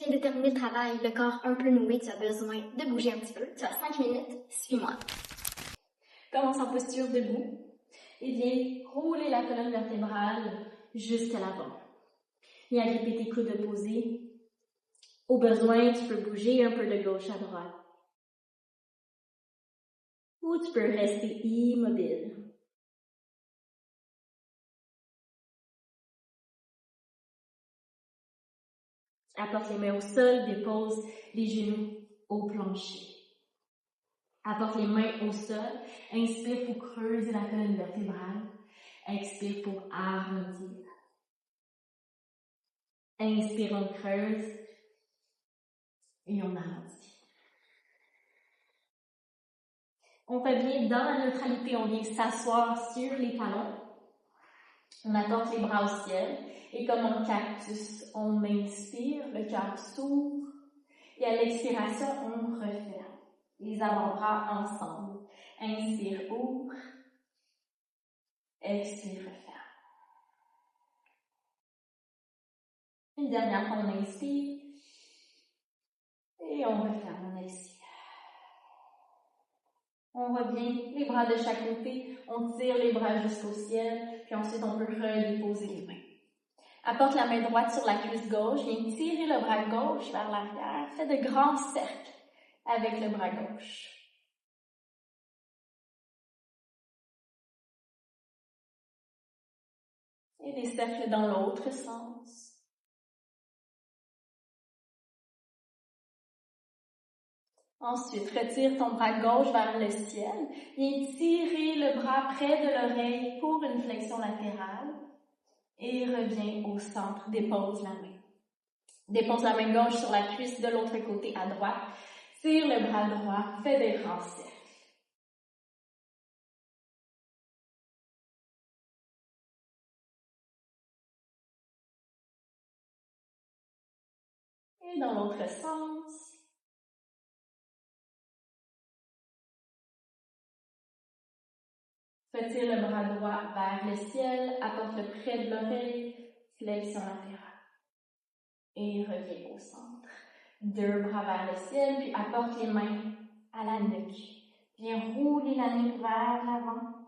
Je viens de terminer le travail, le corps un peu noué, tu as besoin de bouger un petit peu. Tu as 5 minutes, suis-moi. Commence en posture debout et viens rouler la colonne vertébrale jusqu'à l'avant. Viens gripper tes coudes opposés. Au besoin, tu peux bouger un peu de gauche à droite. Ou tu peux rester immobile. Apporte les mains au sol, dépose les genoux au plancher. Apporte les mains au sol, inspire pour creuser la colonne vertébrale, expire pour arrondir. Inspire, on creuse et on arrondit. On revient dans la neutralité, on vient s'asseoir sur les talons. On apporte les bras au ciel et comme en cactus, on inspire, le cœur s'ouvre et à l'expiration, on referme. Les avant-bras ensemble. Inspire, ouvre. Expire, referme. Une dernière fois, on inspire et on referme, on expire. On revient, les bras de chaque côté, on tire les bras jusqu'au ciel, puis ensuite on peut redéposer les mains. Apporte la main droite sur la cuisse gauche, viens tirer le bras gauche vers l'arrière, fais de grands cercles avec le bras gauche. Et des cercles dans l'autre sens. Ensuite, retire ton bras gauche vers le ciel. Viens tirer le bras près de l'oreille pour une flexion latérale. Et reviens au centre. Dépose la main. Dépose la main gauche sur la cuisse de l'autre côté à droite. Tire le bras droit. Fais des grands cercles. Et dans l'autre sens. Retire le bras droit vers le ciel, apporte-le près de l'oreille, flexion latérale. Et reviens au centre. Deux bras vers le ciel, puis apporte les mains à la nuque. Viens rouler la nuque vers l'avant.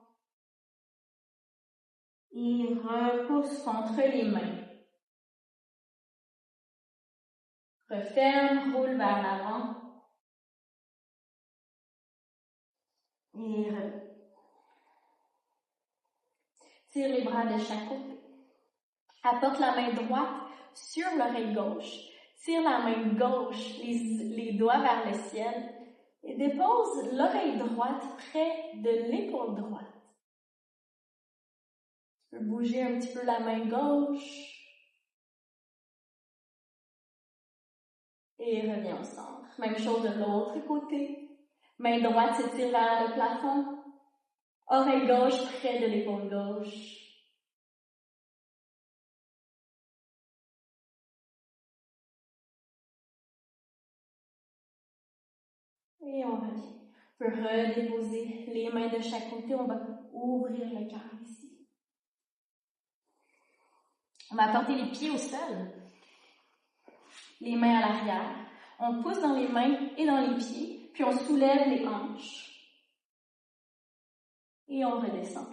Et repousse entre les mains. Referme, roule vers l'avant. Et tire les bras de chaque côté. Apporte la main droite sur l'oreille gauche. Tire la main gauche, les doigts vers le ciel. Et dépose l'oreille droite près de l'épaule droite. Tu peux bouger un petit peu la main gauche. Et reviens au centre. Même chose de l'autre côté. Main droite s'étire vers le plafond. Oreille gauche près de l'épaule gauche. Et on revient. On peut redéposer les mains de chaque côté. On va ouvrir le cœur ici. On va porter les pieds au sol. Les mains à l'arrière. On pousse dans les mains et dans les pieds. Puis on soulève les hanches. Et on redescend.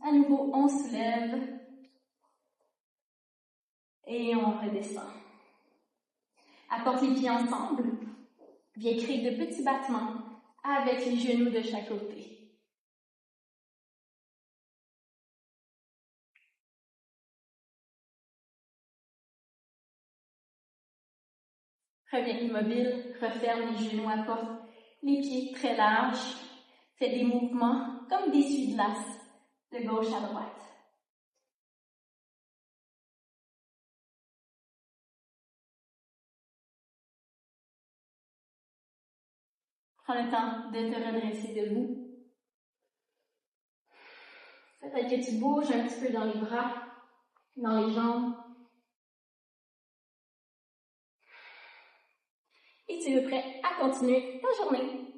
À nouveau, on soulève. Et on redescend. Apporte les pieds ensemble. Viens créer de petits battements avec les genoux de chaque côté. Reviens immobile, referme les genoux, apporte les pieds très larges. Fais des mouvements comme des essuie-glaces de gauche à droite. Prends le temps de te redresser debout. Peut-être que tu bouges un petit peu dans les bras, dans les jambes. Et tu es prêt à continuer ta journée.